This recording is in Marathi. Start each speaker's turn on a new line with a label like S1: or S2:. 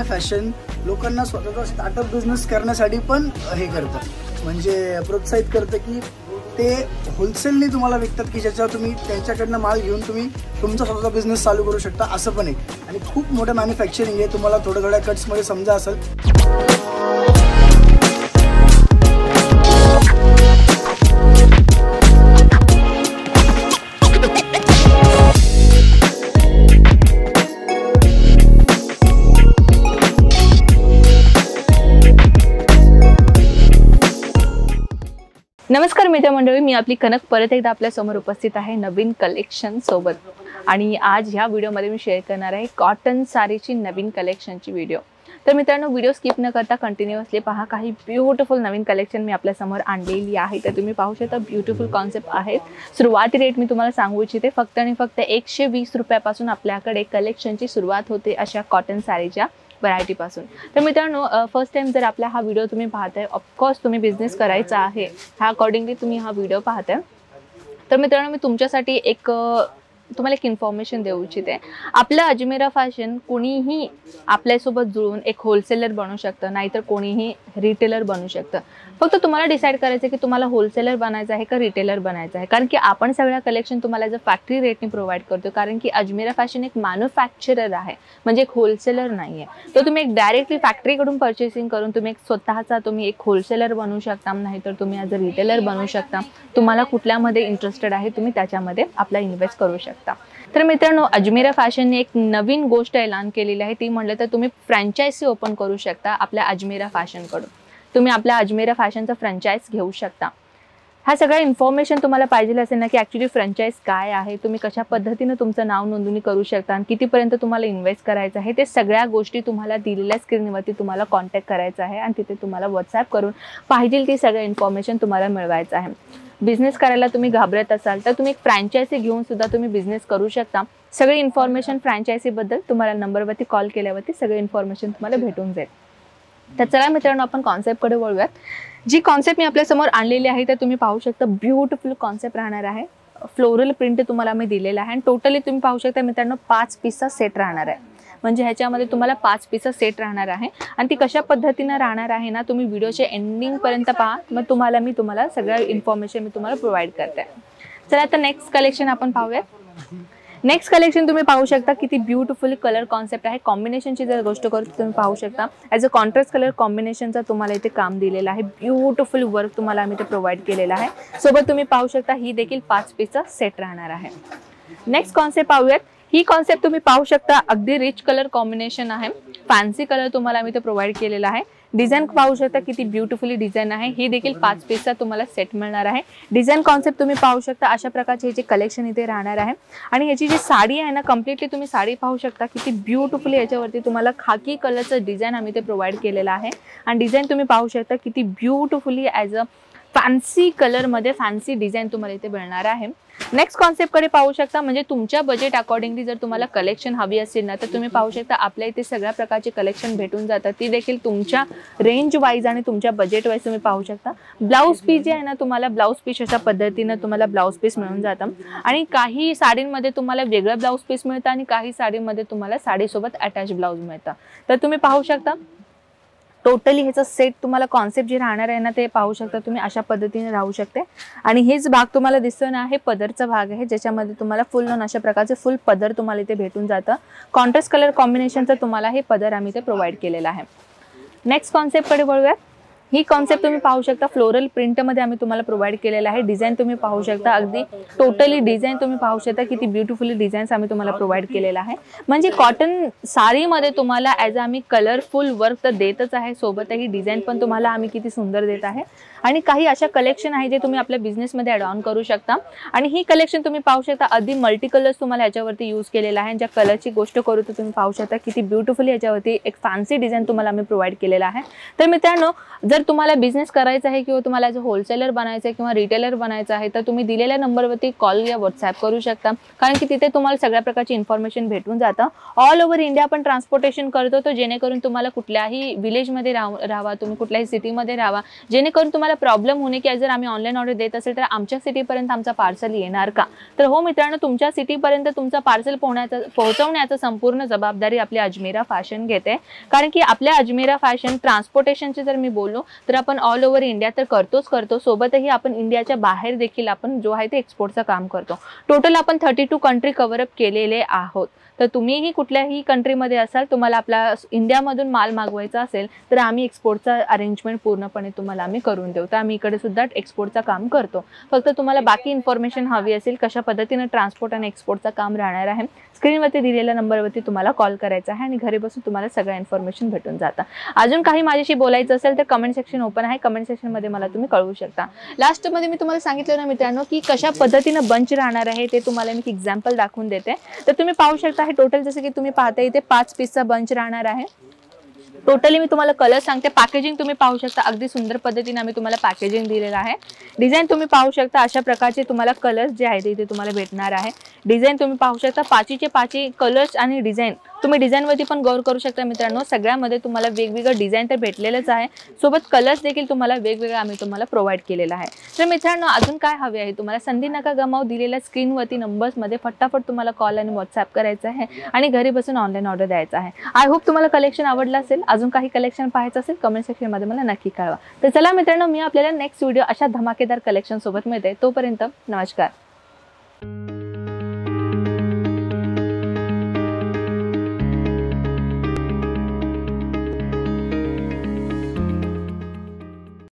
S1: अजमेरा फॅशन लोकांना स्वतःचा स्टार्टअप बिझनेस करण्यासाठी पण हे करतं, म्हणजे प्रोत्साहित करतं की ते होलसेलनी तुम्हाला विकतात की ज्याच्यावर तुम्ही त्यांच्याकडनं माल घेऊन तुम्ही तुमचा स्वतःचा बिझनेस चालू करू शकता असं पण आहे. आणि खूप मोठं मॅन्युफॅक्चरिंग आहे, तुम्हाला थोड्या कट्समध्ये समजा असेल.
S2: नमस्कार मित्रमंडळी, मी आपली कनक परत एकदा आपल्या समोर उपस्थित आहे नवीन कलेक्शन सोबत. आणि आज ह्या व्हिडिओमध्ये मी शेअर करणार आहे कॉटन साडीची नवीन कलेक्शनची व्हिडिओ. तर मित्रांनो, व्हिडिओ स्किप न करता कंटिन्युअसली पहा. काही ब्युटिफुल नवीन कलेक्शन मी आपल्या समोर आणलेली आहे. तर तुम्ही पाहू शकता ब्युटिफुल कॉन्सेप्ट आहेत. सुरुवाती रेट मी तुम्हाला सांगू इच्छिते, फक्त आणि फक्त 120 रुपयापासून आपल्याकडे कलेक्शनची सुरुवात होते अशा कॉटन साडीच्या व्हरायटी पासून. तर मित्रांनो, फर्स्ट टाइम जर आपला हा व्हिडिओ तुम्ही पाहताय, ऑफकोर्स तुम्ही बिझनेस करायचा आहे, ह्या अकॉर्डिंगली तुम्ही हा व्हिडिओ पाहताय. तर मित्रांनो, मी तुमच्यासाठी तुम्हाला एक इन्फॉर्मेशन देऊ इच्छिते. आपलं अजमेरा फॅशन कोणीही आपल्यासोबत जुळून एक होलसेलर बनू शकतं, नाहीतर कोणीही रिटेलर बनू शकतं. फक्त तुम्हाला डिसाईड करायचं की तुम्हाला होलसेलर बनायचं आहे का रिटेलर बनायचं आहे. कारण की आपण सगळ्या कलेक्शन तुम्हाला जर फॅक्टरी रेटने प्रोव्हाइड करतो, कारण की अजमेरा फॅशन एक मॅन्युफॅक्चरर आहे, म्हणजे एक होलसेलर नाही आहे. तर तुम्ही एक डायरेक्टली फॅक्टरीकडून परचेसिंग करून तुम्ही एक स्वतःचा एक होलसेलर बनू शकता, नाहीतर तुम्ही ॲज अ रिटेलर बनू शकता. तुम्हाला कुठल्यामध्ये इंटरेस्टेड आहे तुम्ही त्याच्यामध्ये आपला इन्व्हेस्ट करू शकता. तर मित्रांनो, अजमेरा फॅशनने एक नवीन गोष्ट ऐलान केलेली आहे. ती म्हटलं तर तुम्ही फ्रँचायझी ओपन करू शकता आपल्या अजमेरा फॅशनकडून. तुम्ही आपल्या अजमेरा फॅशनचा फ्रँचाइज घेऊ शकता. हा सगळा इन्फॉर्मेशन तुम्हाला पाहिजे असेल ना, की ॲक्च्युली फ्रँचाइज काय आहे, तुम्ही कशा पद्धतीनं तुमचं नाव नोंदणी करू शकता आणि कितीपर्यंत तुम्हाला इन्व्हेस्ट करायचं आहे, ते सगळ्या गोष्टी तुम्हाला दिलेल्या स्क्रीनवरती तुम्हाला कॉन्टॅक्ट करायचं आहे आणि तिथे तुम्हाला व्हॉट्सॲप करून पाहिजे ती सगळं इन्फॉर्मेशन तुम्हाला मिळवायचं आहे. बिझनेस करायला तुम्ही घाबरत असाल तर तुम्ही एक फ्रँचायझी घेऊन सुद्धा तुम्ही बिझनेस करू शकता. सगळी इन्फॉर्मेशन फ्रँचायझीबद्दल तुम्हाला नंबरवरती कॉल केल्यावरती सगळी इन्फॉर्मेशन तुम्हाला भेटून जाईल. तर चला मित्रांनो, आपण कॉन्सेप्टकडे वळूयात. जी कॉन्सेप्ट मी आपल्यासमोर आणलेली आहे तर तुम्ही पाहू शकता ब्युटिफुल कॉन्सेप्ट राहणार आहे. फ्लोरल प्रिंट तुम्हाला मी दिलेला आहे आणि टोटली तुम्ही पाहू शकता मित्रांनो 5 पीसचा सेट राहणार आहे. म्हणजे ह्याच्यामध्ये तुम्हाला 5 पीसचा सेट राहणार आहे आणि ती कशा पद्धतीनं राहणार आहे ना, तुम्ही व्हिडिओच्या एंडिंगपर्यंत पहा, मग तुम्हाला सगळं इन्फॉर्मेशन मी तुम्हाला प्रोव्हाइड करते. चला आता नेक्स्ट कलेक्शन आपण पाहूयात. नेक्स्ट कलेक्शन तुम्ही पाहू शकता किती ब्युटिफुल कलर कॉन्सेप्ट आहे. कॉम्बिनेशनची जर गोष्ट करू तर तुम्ही पाहू शकता ॲज अ कॉन्ट्रास्ट कलर कॉम्बिनेशनचा तुम्हाला इथे काम दिलेलं आहे. ब्युटिफुल वर्क तुम्हाला आम्ही ते प्रोव्हाइड केलेलं आहे. सोबत तुम्ही पाहू शकता ही देखील 5 पीसचा सेट राहणार आहे. नेक्स्ट कॉन्सेप्ट पाहूयात. ही कॉन्सेप्ट तुम्ही पाहू शकता अगदी रिच कलर कॉम्बिनेशन आहे. फॅन्सी कलर तुम्हाला आम्ही ते प्रोव्हाइड केलेला आहे. डिझाईन पाहू शकता किती ब्युटिफुली डिझाईन आहे. ही देखील 5 पीसचा तुम्हाला सेट मिळणार आहे. डिझाईन कॉन्सेप्ट तुम्ही पाहू शकता अशा प्रकारचे हे जे कलेक्शन इथे राहणार आहे. आणि ह्याची जी साडी आहे ना, कम्प्लिटली तुम्ही साडी पाहू शकता किती ब्युटिफुली याच्यावरती तुम्हाला खाकी कलरचं डिझाईन आम्ही ते प्रोव्हाइड केलेलं आहे. आणि डिझाईन तुम्ही पाहू शकता किती ब्युटिफुली ॲज अ फॅन्सी कलरमध्ये फॅन्सी डिझाईन तुम्हाला इथे मिळणार आहे. नेक्स्ट कॉन्सेप्टकडे पाहू शकता. म्हणजे तुमच्या बजेट अकॉर्डिंगली जर तुम्हाला कलेक्शन हवी असेल ना, तर तुम्ही पाहू शकता आपल्या इथे सगळ्या प्रकारचे कलेक्शन भेटून जातात. ती देखील तुमच्या रेंज वाईज आणि तुमच्या बजेट वाईज तुम्ही पाहू शकता. ब्लाऊज पीस जे आहे ना, तुम्हाला ब्लाऊज पीस अशा पद्धतीनं तुम्हाला ब्लाऊज पीस मिळून जातं. आणि काही साडींमध्ये तुम्हाला वेगळं ब्लाऊज पीस मिळतं आणि काही साडीमध्ये तुम्हाला साडीसोबत अटॅच ब्लाऊज मिळतं. तर तुम्ही पाहू शकता टोटली ह्याचा सेट तुम्हाला कॉन्सेप्ट जे राहणार आहे ना, ते पाहू शकता तुम्ही अशा पद्धतीने राहू शकते. आणि हेच भाग तुम्हाला दिसतो ना, हे पदरचा भाग आहे, ज्याच्यामध्ये तुम्हाला फुल ऑन अशा प्रकारचे फुल पदर तुम्हाला इथे भेटून जातं. कॉन्ट्रास्ट कलर कॉम्बिनेशनचं तुम्हाला हे पदर आम्ही इथे प्रोव्हाइड केलेलं आहे. नेक्स्ट कॉन्सेप्टकडे वळूयात. ही कॉन्सेप्ट तुम्ही पाहू शकता फ्लोरल प्रिंटमध्ये आम्ही तुम्हाला प्रोव्हाइड केलेला आहे. डिझाईन तुम्ही पाहू शकता अगदी टोटली डिझाईन तुम्ही पाहू शकता किती ब्युटिफुली डिझाईन्स आम्ही तुम्हाला प्रोव्हाइड केलेला आहे. म्हणजे कॉटन साडीमध्ये तुम्हाला ॲज आम्ही कलरफुल वर्क तर देतच आहे, सोबतही डिझाईन पण तुम्हाला आम्ही किती सुंदर देत आहे. आणि काही अशा कलेक्शन आहे जे तुम्ही आपल्या बिझनेसमध्ये ॲड ऑन करू शकता. आणि ही कलेक्शन तुम्ही पाहू शकता अगदी मल्टी कलर्स तुम्हाला याच्यावरती यूज केलेला आहे. ज्या कलरची गोष्ट करू तर तुम्ही पाहू शकता किती ब्युटिफुली याच्यावरती एक फॅन्सी डिझाईन तुम्हाला आम्ही प्रोव्हाइड केलेला आहे. तर मित्रांनो, जर जर तुम्हाला बिझनेस करायचा आहे किंवा तुम्हाला ॲज अ होलसेलर बनायचं आहे किंवा रिटेलर बनायचं आहे तर तुम्ही दिलेल्या नंबरवरती कॉल या व्हॉट्सॲप करू शकता, कारण की तिथे तुम्हाला सगळ्या प्रकारची इन्फॉर्मेशन भेटून जातं. ऑल ओव्हर इंडिया आपण ट्रान्सपोर्टेशन करतो, तर जेणेकरून तुम्हाला कुठल्याही विलेजमध्ये राहावा, तुम्ही कुठल्याही सिटीमध्ये राहावा, जेणेकरून तुम्हाला प्रॉब्लेम होणे की जर आम्ही ऑनलाईन ऑर्डर देत असेल तर आमच्या सिटीपर्यंत आमचा पार्सल येणार का. तर हो मित्रांनो, तुमच्या सिटीपर्यंत तुमचा पार्सल पोहोचवण्याचं संपूर्ण जबाबदारी आपली अजमेरा फॅशन घेते, कारण की आपल्या अजमेरा फॅशन ट्रान्सपोर्टेशनचे जर मी बोललो तर आपण ऑल ओव्हर इंडिया तर करतो, सोबतही आपण इंडियाच्या बाहेर देखील आपण जो आहे ते एक्सपोर्टचं काम करतो. टोटल आपण 32 कंट्री कव्हरअप केलेले आहोत. तर तुम्हीही कुठल्याही कंट्रीमध्ये असाल, तुम्हाला आपला इंडियामधून माल मागवायचा असेल तर आम्ही एक्सपोर्टचा अरेंजमेंट पूर्णपणे तुम्हाला आम्ही करून देऊ. तर आम्ही इकडे सुद्धा एक्सपोर्टचं काम करतो. फक्त तुम्हाला बाकी इन्फॉर्मेशन हवी असेल, कशा पद्धतीने ट्रान्सपोर्ट आणि एक्सपोर्टचं काम राहणार आहे, स्क्रीनवरती दिलेल्या नंबरवरती तुम्हाला कॉल करायचा आहे आणि घरी बसून तुम्हाला सगळं इन्फॉर्मेशन भेटून जातं. अजून काही माझ्याशी बोलायचं असेल तर कमेंट सेक्शन ओपन आहे, कमेंट सेक्शनमध्ये मला तुम्ही कळवू शकता. लास्टमध्ये मी तुम्हाला सांगितलं ना मित्रांनो की कशा पद्धतीनं बंच राहणार आहे ते तुम्हाला मी एक्झाम्पल दाखवून देते. तर तुम्ही पाहू शकता हे टोटल जसं की तुम्ही पाहता इथे 5 पीसचा बंच राहणार आहे. टोटली मी तुम्हाला कलर सांगते. पॅकेजिंग तुम्ही पाहू शकता, अगदी सुंदर पद्धतीने आम्ही तुम्हाला पॅकेजिंग दिलेलं आहे. डिझाईन तुम्ही पाहू शकता, अशा प्रकारचे तुम्हाला कलर्स जे आहेत इथे तुम्हाला भेटणार आहे. डिझाईन तुम्ही पाहू शकता, 5चे 5 कलर्स आणि डिझाईन तुम्ही डिझाईनवरती पण गौर करू शकता मित्रांनो. सगळ्यामध्ये तुम्हाला वेगवेगळं डिझाईन तर भेटलेलंच आहे, सोबत कलर्स देखील तुम्हाला वेगवेगळे आम्ही तुम्हाला प्रोव्हाइड केलेला आहे. तर मित्रांनो, अजून काय हवे आहे तुम्हाला, संधी नका गमावू. दिलेल्या स्क्रीनवरती नंबर्समध्ये फटाफट तुम्हाला कॉल आणि व्हॉट्सॲप करायचं आहे आणि घरी बसून ऑनलाईन ऑर्डर द्यायचा आहे. आय होप तुम्हाला कलेक्शन आवडलं असेल. अजून काही कलेक्शन पाहायचं असेल कमेंट सेक्शनमध्ये मला नक्की कळवा. तर चला मित्रांनो, मी आपल्याला नेक्स्ट व्हिडिओ अशा धमाकेदार कलेक्शन सोबत मिळते. तोपर्यंत नमस्कार.